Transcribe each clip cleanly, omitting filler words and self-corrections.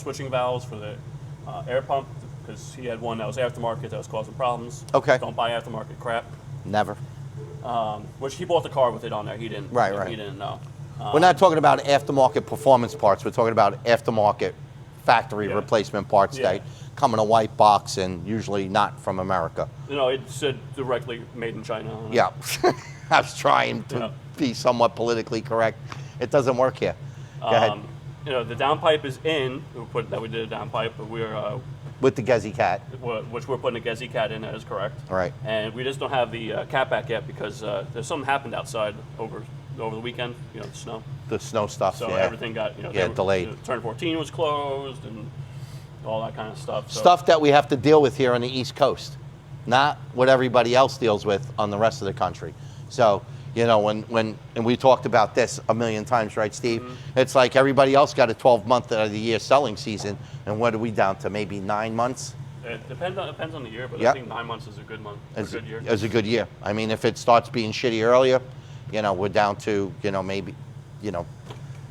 switching valves for the air pump because he had one that was aftermarket that was causing problems. Okay. Don't buy aftermarket crap. Never. Which he bought the car with it on there. He didn't. Right. He didn't know. We're not talking about aftermarket performance parts. We're talking about aftermarket factory Yeah. replacement parts Yeah. that come in a white box and usually not from America. You know, it said directly made in China. On it. Yeah. I was trying to Yeah. be somewhat politically correct. It doesn't work here. Go ahead. You know, the downpipe is in. We did a downpipe, but With the Gezi cat. which we're putting a Ghezi cat in. That is correct. Right. And we just don't have the cat back yet because there's something happened outside over the weekend. You know, the snow. The snow stuff. So yeah. everything got delayed. Turn 14 was closed and all that kind of stuff. So, Stuff that we have to deal with here on the East Coast, not what everybody else deals with on the rest of the country. So, you know, and we talked about this a million times, right, Steve? Mm-hmm. It's like everybody else got a 12-month of the year selling season, and what are we down to? Maybe 9 months? it depends on the year, but Yep. I think 9 months is a good month. A good year. Is a good year. I mean, if it starts being shitty earlier, you know, we're down to, you know, maybe, you know,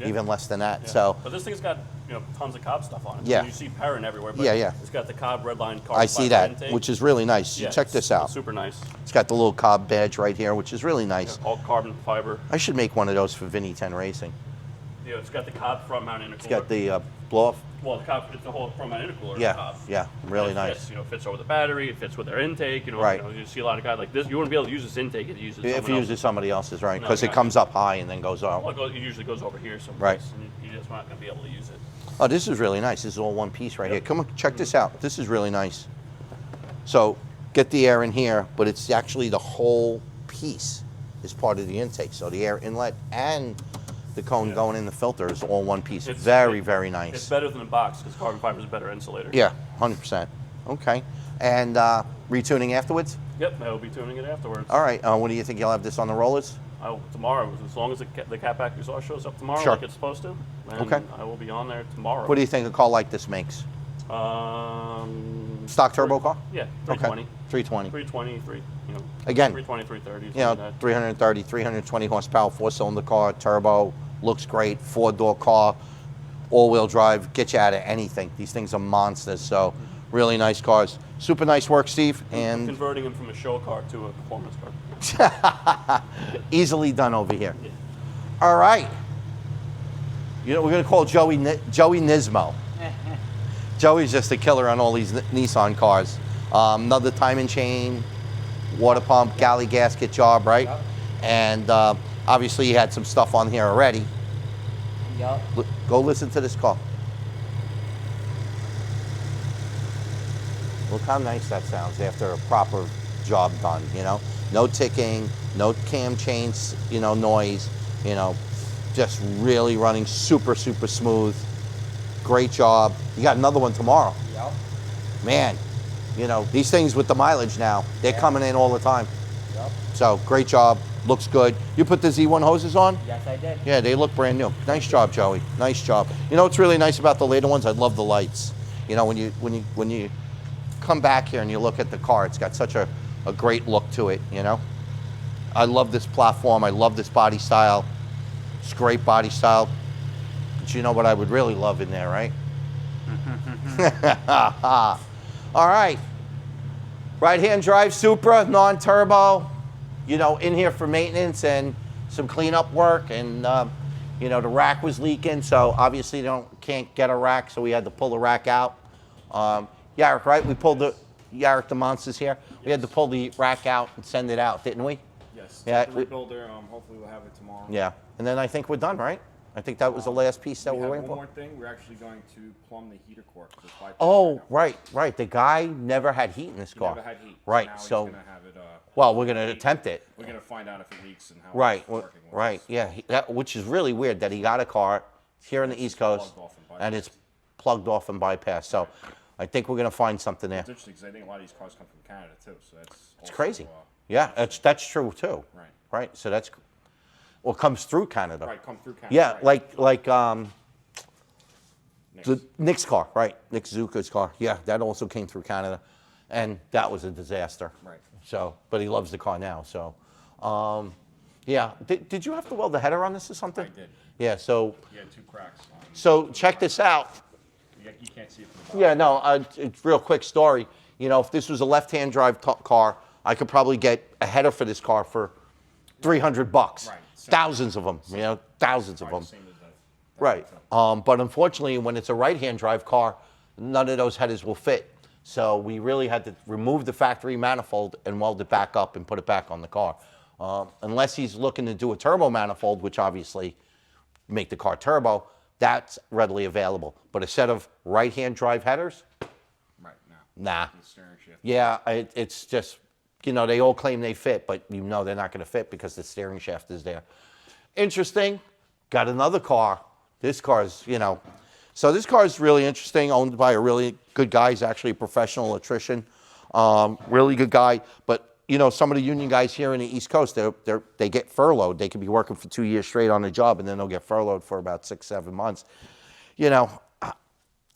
even less than that. So, but this thing's got, you know, tons of Cobb stuff on it. Yeah. You see Perrin everywhere, but it's got the Cobb redline carbon I see fiber that, intake. which is really nice. Yeah, Check this out. It's super nice. It's got the little Cobb badge right here, which is really nice. Yeah, all carbon fiber. I should make one of those for ቪnνy Τeｎ Րaciંગ. Yeah, it's got the Cobb front mount intercooler. It's got the blow-off. Well, the Cobb, it's the whole front mount intercooler. Yeah, Cobb. yeah, really It nice. fits, you know, fits over the battery. It fits with their intake. You know, Right. you see a lot of guys like this. You wouldn't be able to use this intake if you use it. If you use it somebody else's, right? No, Because it comes up high and then goes up. Well, it usually goes over here someplace. Right. And you're just not going to be able to use it. Oh, this is really nice. This is all one piece right here. Come on, check this out. This is really nice. So get the air in here, but it's actually the whole piece is part of the intake. So the air inlet and the cone going in the filter is all one piece. Very, very nice. It's better than the box because carbon fiber is a better insulator. Yeah, 100%. Okay. And retuning afterwards? Yep, I will be tuning it afterwards. All right. When do you think you'll have this on the rollers? Tomorrow, as long as the cat back you saw shows up tomorrow Sure. like it's supposed to, then Okay. I will be on there tomorrow. What do you think a car like this makes? Stock turbo car? Yeah, 320. Okay. 320. 320, you know, Again, 320, 330. You know, 330, 320 horsepower, four-cylinder car, turbo, looks great, four-door car, all-wheel drive, get you out of anything. These things are monsters, so really nice cars. Super nice work, Steve. And converting them from a show car to a performance car. easily done over here. Yeah. All right. You know, we're going to call Joey Nismo. Joey's just a killer on all these Nissan cars. Another timing chain, water pump, galley gasket job, right? Yep. And obviously you had some stuff on here already. Yep. Go listen to this call. Look how nice that sounds after a proper job done, you know? No ticking, no cam chains, you know, noise, you know, just really running super, super smooth. Great job. You got another one tomorrow. Yep. Man, you know, these things with the mileage now, they're coming in all the time. Yep. So great job, looks good. You put the Z1 hoses on? Yes, I did. Yeah, they look brand new. Nice job, Joey. Nice job. You know what's really nice about the later ones? I love the lights. You know, when you come back here and you look at the car, it's got such a great look to it, you know? I love this platform. I love this body style. It's great body style. But you know what I would really love in there, right? All right. Right-hand drive Supra, non-turbo. You know, in here for maintenance and some cleanup work. And, you know, the rack was leaking, so obviously can't get a rack, so we had to pull the rack out. Jarek, right? We pulled Jarek, the monsters here. We had to pull the rack out and send it out, didn't we? Yes. Yeah. The rebuilder. Hopefully we'll have it tomorrow. Yeah. And then I think we're done, right? I think that was the last piece that we we're have waiting one for. more thing. We're actually going to plumb the heater core. Oh, right. The guy never had heat in this car. Never had heat. Right. Now So, he's gonna have it, well, we're gonna attempt it. We're gonna find out if it leaks and how Right. it's working. Right. Yeah. Which is really weird that he got a car here on the East Coast plugged off and and it's plugged off and bypassed. So, I think we're gonna find something there. It's interesting because I think a lot of these cars come from Canada too. So it's Crazy. Yeah, that's true too. Right. Right. So that's, well, it comes through Canada. Right. Come through Canada. Yeah, right. like Next. the Nick's car, right? Nick Zuka's car. Yeah, that also came through Canada, and that was a disaster. Right. So, but he loves the car now. So, yeah. Did you have to weld the header on this or something? I did. Yeah. So, You had two cracks. so check this out. You can't see it from the bottom. Yeah. No. It's real quick story. You know, if this was a left-hand drive car, I could probably get a header for this car for $300. Right. Thousands of them. You know, thousands of Probably them. the same as that. Right. But unfortunately, when it's a right-hand drive car, none of those headers will fit. So we really had to remove the factory manifold and weld it back up and put it back on the car. Unless he's looking to do a turbo manifold, which obviously make the car turbo, that's readily available. But a set of right-hand drive headers, Right. nah. The steering shift. Yeah, it's just, you know, they all claim they fit, but you know they're not going to fit because the steering shaft is there. Interesting. Got another car. This car is, you know, so this car is really interesting, owned by a really good guy. He's actually a professional electrician, really good guy. But, you know, some of the union guys here in the East Coast, they get furloughed. They could be working for 2 years straight on a job, and then they'll get furloughed for about 6, 7 months. You know,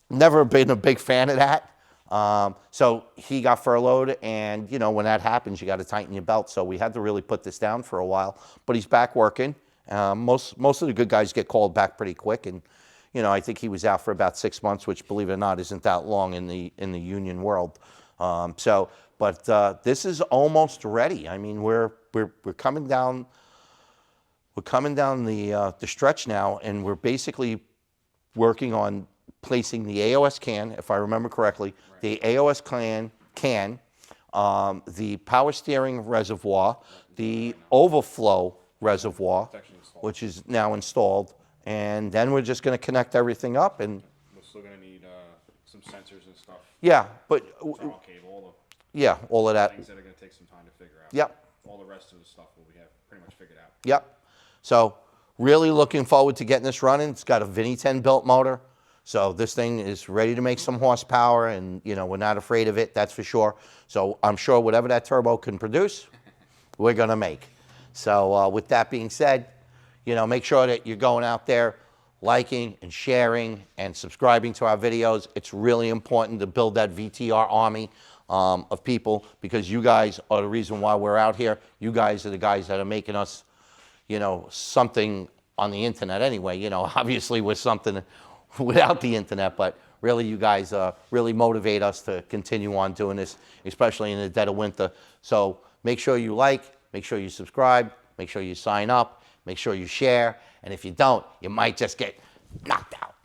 never been a big fan of that. So he got furloughed, and you know, when that happens, you got to tighten your belt. So we had to really put this down for a while, but he's back working. Most of the good guys get called back pretty quick, and you know, I think he was out for about 6 months, which, believe it or not, isn't that long in the union world. But this is almost ready. I mean, we're coming down. We're coming down the stretch now, and we're basically working on placing the AOS can, if I remember correctly, the AOS can, the power steering reservoir, the overflow reservoir, which is now installed, and then we're just going to connect everything up. And We're still going to need some sensors and stuff. yeah, but Thermal cable, all yeah, all of the that. things that are going to take some time to figure out. Yep. All the rest of the stuff will be pretty much figured out. Yep. So really looking forward to getting this running. It's got a Vinny 10 built motor. So this thing is ready to make some horsepower, and you know, we're not afraid of it, that's for sure. So I'm sure whatever that turbo can produce, we're gonna make. So with that being said, you know, make sure that you're going out there, liking and sharing and subscribing to our videos. It's really important to build that VTR army of people, because you guys are the reason why we're out here. You guys are the guys that are making us, you know, something on the internet anyway. You know, obviously we're something without the internet, but really you guys really motivate us to continue on doing this, especially in the dead of winter. So make sure you like, make sure you subscribe, make sure you sign up, make sure you share, and if you don't, you might just get knocked out.